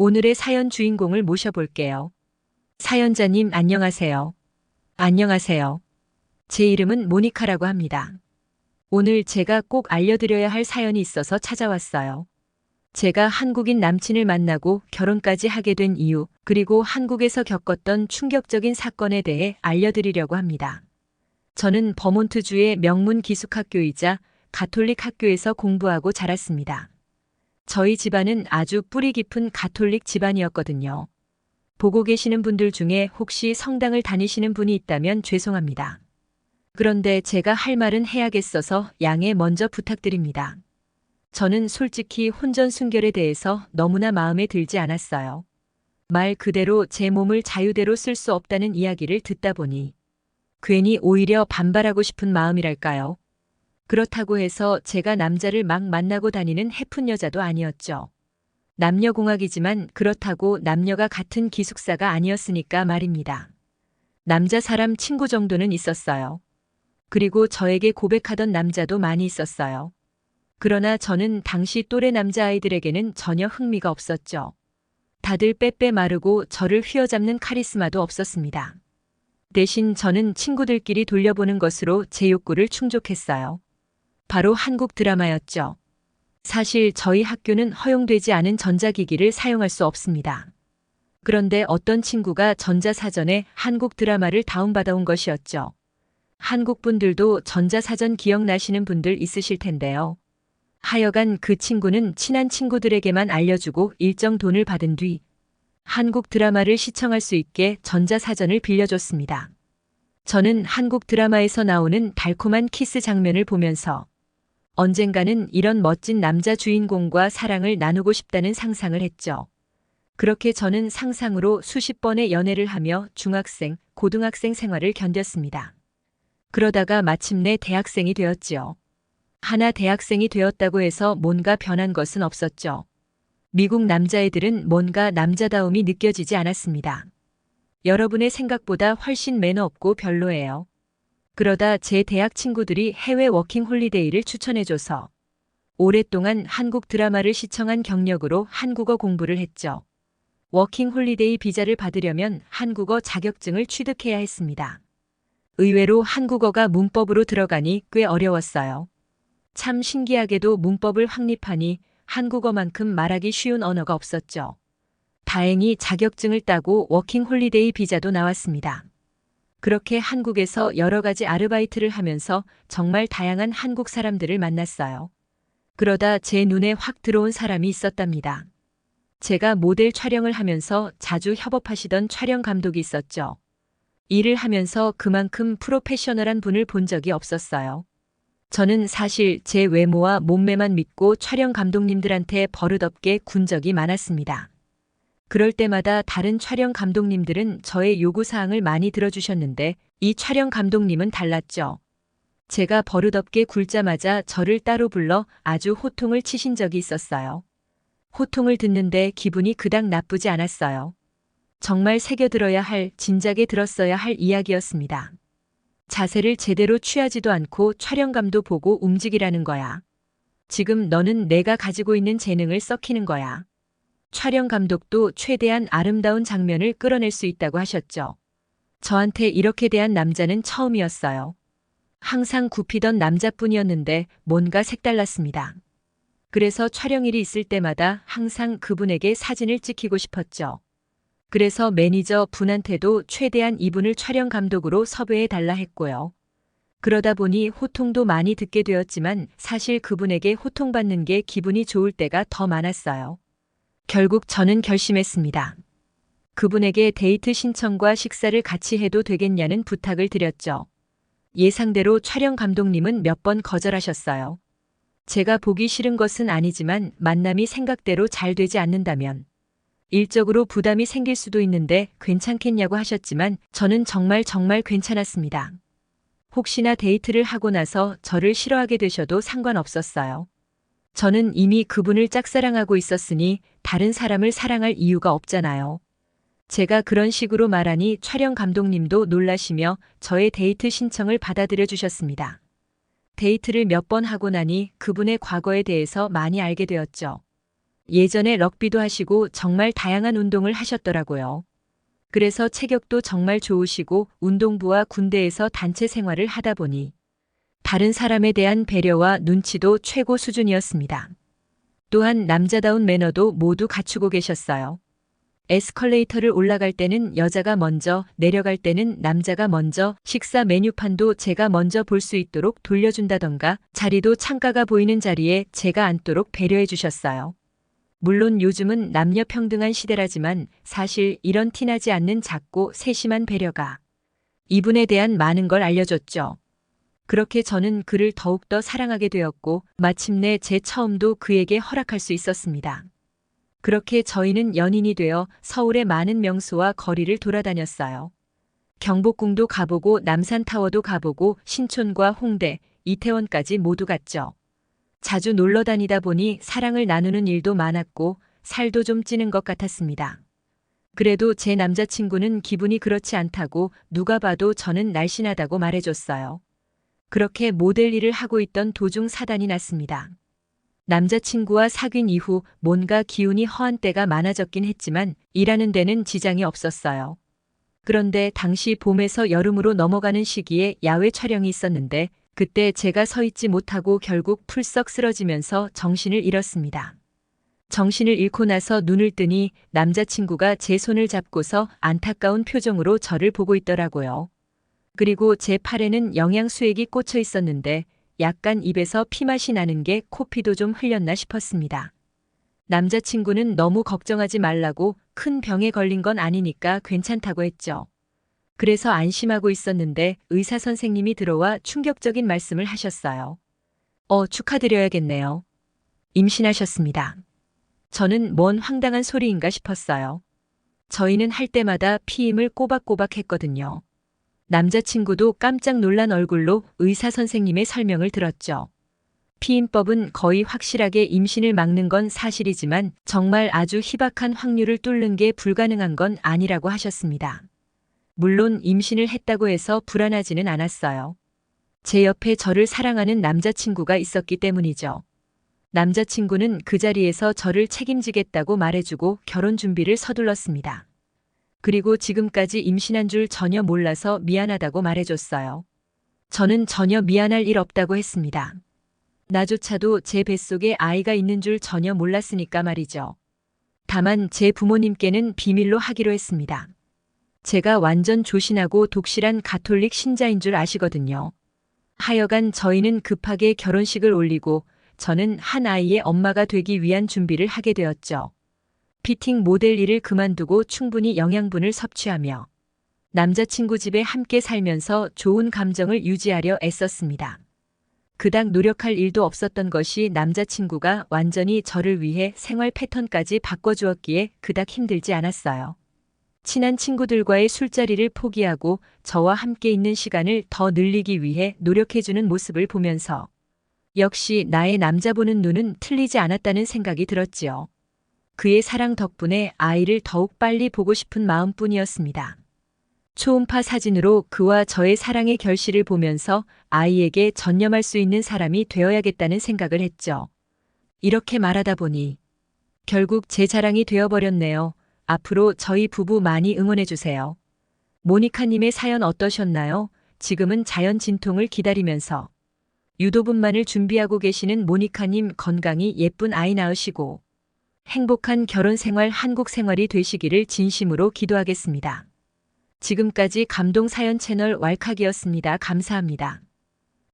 오늘의 사연 주인공을 모셔볼게요. 사연자님 안녕하세요. 안녕하세요. 제 이름은 모니카라고 합니다. 오늘 제가 꼭 알려드려야 할 사연이 있어서 찾아왔어요. 제가 한국인 남친을 만나고 결혼까지 하게 된 이유, 그리고 한국에서 겪었던 충격적인 사건에 대해 알려드리려고 합니다. 저는 버몬트주의 명문 기숙학교이자 가톨릭 학교에서 공부하고 자랐습니다. 저희 집안은 아주 뿌리 깊은 가톨릭 집안이었거든요. 보고 계시는 분들 중에 혹시 성당을 다니시는 분이 있다면 죄송합니다. 그런데 제가 할 말은 해야겠어서 양해 먼저 부탁드립니다. 저는 솔직히 혼전순결에 대해서 너무나 마음에 들지 않았어요. 말 그대로 제 몸을 자유대로 쓸 수 없다는 이야기를 듣다 보니 괜히 오히려 반발하고 싶은 마음이랄까요. 그렇다고 해서 제가 남자를 막 만나고 다니는 해픈 여자도 아니었죠. 남녀공학이지만 그렇다고 남녀가 같은 기숙사가 아니었으니까 말입니다. 남자 사람 친구 정도는 있었어요. 그리고 저에게 고백하던 남자도 많이 있었어요. 그러나 저는 당시 또래 남자아이들에게는 전혀 흥미가 없었죠. 다들 빼빼 마르고 저를 휘어잡는 카리스마도 없었습니다. 대신 저는 친구들끼리 돌려보는 것으로 제 욕구를 충족했어요. 바로 한국 드라마였죠. 사실 저희 학교는 허용되지 않은 전자기기를 사용할 수 없습니다. 그런데 어떤 친구가 전자사전에 한국 드라마를 다운받아온 것이었죠. 한국 분들도 전자사전 기억나시는 분들 있으실 텐데요. 하여간 그 친구는 친한 친구들에게만 알려주고 일정 돈을 받은 뒤 한국 드라마를 시청할 수 있게 전자사전을 빌려줬습니다. 저는 한국 드라마에서 나오는 달콤한 키스 장면을 보면서 언젠가는 이런 멋진 남자 주인공과 사랑을 나누고 싶다는 상상을 했죠. 그렇게 저는 상상으로 수십 번의 연애를 하며 중학생, 고등학생 생활을 견뎠습니다. 그러다가 마침내 대학생이 되었지요. 하나 대학생이 되었다고 해서 뭔가 변한 것은 없었죠. 미국 남자애들은 뭔가 남자다움이 느껴지지 않았습니다. 여러분의 생각보다 훨씬 매너 없고 별로예요. 그러다 제 대학 친구들이 해외 워킹 홀리데이를 추천해줘서 오랫동안 한국 드라마를 시청한 경력으로 한국어 공부를 했죠. 워킹 홀리데이 비자를 받으려면 한국어 자격증을 취득해야 했습니다. 의외로 한국어가 문법으로 들어가니 꽤 어려웠어요. 참 신기하게도 문법을 확립하니 한국어만큼 말하기 쉬운 언어가 없었죠. 다행히 자격증을 따고 워킹 홀리데이 비자도 나왔습니다. 그렇게 한국에서 여러 가지 아르바이트를 하면서 정말 다양한 한국 사람들을 만났어요. 그러다 제 눈에 확 들어온 사람이 있었답니다. 제가 모델 촬영을 하면서 자주 협업하시던 촬영 감독이 있었죠. 일을 하면서 그만큼 프로페셔널한 분을 본 적이 없었어요. 저는 사실 제 외모와 몸매만 믿고 촬영 감독님들한테 버릇없게 군 적이 많았습니다. 그럴 때마다 다른 촬영 감독님들은 저의 요구사항을 많이 들어주셨는데 이 촬영 감독님은 달랐죠. 제가 버릇없게 굴자마자 저를 따로 불러 아주 호통을 치신 적이 있었어요. 호통을 듣는데 기분이 그닥 나쁘지 않았어요. 정말 새겨들어야 할, 진작에 들었어야 할 이야기였습니다. 자세를 제대로 취하지도 않고 촬영감도 보고 움직이라는 거야. 지금 너는 내가 가지고 있는 재능을 썩히는 거야. 촬영 감독도 최대한 아름다운 장면을 끌어낼 수 있다고 하셨죠. 저한테 이렇게 대한 남자는 처음이었어요. 항상 굽히던 남자뿐이었는데 뭔가 색달랐습니다. 그래서 촬영일이 있을 때마다 항상 그분에게 사진을 찍히고 싶었죠. 그래서 매니저 분한테도 최대한 이분을 촬영 감독으로 섭외해 달라 했고요. 그러다 보니 호통도 많이 듣게 되었지만 사실 그분에게 호통받는 게 기분이 좋을 때가 더 많았어요. 결국 저는 결심했습니다. 그분에게 데이트 신청과 식사를 같이 해도 되겠냐는 부탁을 드렸죠. 예상대로 촬영 감독님은 몇 번 거절하셨어요. 제가 보기 싫은 것은 아니지만 만남이 생각대로 잘 되지 않는다면 일적으로 부담이 생길 수도 있는데 괜찮겠냐고 하셨지만 저는 정말 괜찮았습니다. 혹시나 데이트를 하고 나서 저를 싫어하게 되셔도 상관없었어요. 저는 이미 그분을 짝사랑하고 있었으니 다른 사람을 사랑할 이유가 없잖아요. 제가 그런 식으로 말하니 촬영 감독님도 놀라시며 저의 데이트 신청을 받아들여 주셨습니다. 데이트를 몇 번 하고 나니 그분의 과거에 대해서 많이 알게 되었죠. 예전에 럭비도 하시고 정말 다양한 운동을 하셨더라고요. 그래서 체격도 정말 좋으시고 운동부와 군대에서 단체 생활을 하다 보니 다른 사람에 대한 배려와 눈치도 최고 수준이었습니다. 또한 남자다운 매너도 모두 갖추고 계셨어요. 에스컬레이터를 올라갈 때는 여자가 먼저, 내려갈 때는 남자가 먼저, 식사 메뉴판도 제가 먼저 볼 수 있도록 돌려준다던가 자리도 창가가 보이는 자리에 제가 앉도록 배려해 주셨어요. 물론 요즘은 남녀 평등한 시대라지만 사실 이런 티나지 않는 작고 세심한 배려가 이분에 대한 많은 걸 알려줬죠. 그렇게 저는 그를 더욱더 사랑하게 되었고 마침내 제 처음도 그에게 허락할 수 있었습니다. 그렇게 저희는 연인이 되어 서울의 많은 명소와 거리를 돌아다녔어요. 경복궁도 가보고 남산타워도 가보고 신촌과 홍대, 이태원까지 모두 갔죠. 자주 놀러 다니다 보니 사랑을 나누는 일도 많았고 살도 좀 찌는 것 같았습니다. 그래도 제 남자친구는 기분이 그렇지 않다고 누가 봐도 저는 날씬하다고 말해줬어요. 그렇게 모델 일을 하고 있던 도중 사단이 났습니다. 남자친구와 사귄 이후 뭔가 기운이 허한 때가 많아졌긴 했지만 일하는 데는 지장이 없었어요. 그런데 당시 봄에서 여름으로 넘어가는 시기에 야외 촬영이 있었는데 그때 제가 서 있지 못하고 결국 풀썩 쓰러지면서 정신을 잃었습니다. 정신을 잃고 나서 눈을 뜨니 남자친구가 제 손을 잡고서 안타까운 표정으로 저를 보고 있더라고요. 그리고 제 팔에는 영양수액이 꽂혀 있었는데 약간 입에서 피맛이 나는 게 코피도 좀 흘렸나 싶었습니다. 남자친구는 너무 걱정하지 말라고 큰 병에 걸린 건 아니니까 괜찮다고 했죠. 그래서 안심하고 있었는데 의사 선생님이 들어와 충격적인 말씀을 하셨어요. 축하드려야겠네요. 임신하셨습니다. 저는 뭔 황당한 소리인가 싶었어요. 저희는 할 때마다 피임을 꼬박꼬박 했거든요. 남자친구도 깜짝 놀란 얼굴로 의사 선생님의 설명을 들었죠. 피임법은 거의 확실하게 임신을 막는 건 사실이지만 정말 아주 희박한 확률을 뚫는 게 불가능한 건 아니라고 하셨습니다. 물론 임신을 했다고 해서 불안하지는 않았어요. 제 옆에 저를 사랑하는 남자친구가 있었기 때문이죠. 남자친구는 그 자리에서 저를 책임지겠다고 말해주고 결혼 준비를 서둘렀습니다. 그리고 지금까지 임신한 줄 전혀 몰라서 미안하다고 말해줬어요. 저는 전혀 미안할 일 없다고 했습니다. 나조차도 제 뱃속에 아이가 있는 줄 전혀 몰랐으니까 말이죠. 다만 제 부모님께는 비밀로 하기로 했습니다. 제가 완전 조신하고 독실한 가톨릭 신자인 줄 아시거든요. 하여간 저희는 급하게 결혼식을 올리고 저는 한 아이의 엄마가 되기 위한 준비를 하게 되었죠. 피팅 모델 일을 그만두고 충분히 영양분을 섭취하며 남자친구 집에 함께 살면서 좋은 감정을 유지하려 애썼습니다. 그닥 노력할 일도 없었던 것이 남자친구가 완전히 저를 위해 생활 패턴까지 바꿔주었기에 그닥 힘들지 않았어요. 친한 친구들과의 술자리를 포기하고 저와 함께 있는 시간을 더 늘리기 위해 노력해주는 모습을 보면서 역시 나의 남자 보는 눈은 틀리지 않았다는 생각이 들었지요. 그의 사랑 덕분에 아이를 더욱 빨리 보고 싶은 마음뿐이었습니다. 초음파 사진으로 그와 저의 사랑의 결실을 보면서 아이에게 전념할 수 있는 사람이 되어야겠다는 생각을 했죠. 이렇게 말하다 보니 결국 제 자랑이 되어버렸네요. 앞으로 저희 부부 많이 응원해주세요. 모니카님의 사연 어떠셨나요? 지금은 자연 진통을 기다리면서 유도분만을 준비하고 계시는 모니카님 건강히 예쁜 아이 낳으시고 행복한 결혼 생활, 한국 생활이 되시기를 진심으로 기도하겠습니다. 지금까지 감동 사연 채널 왈칵이었습니다. 감사합니다.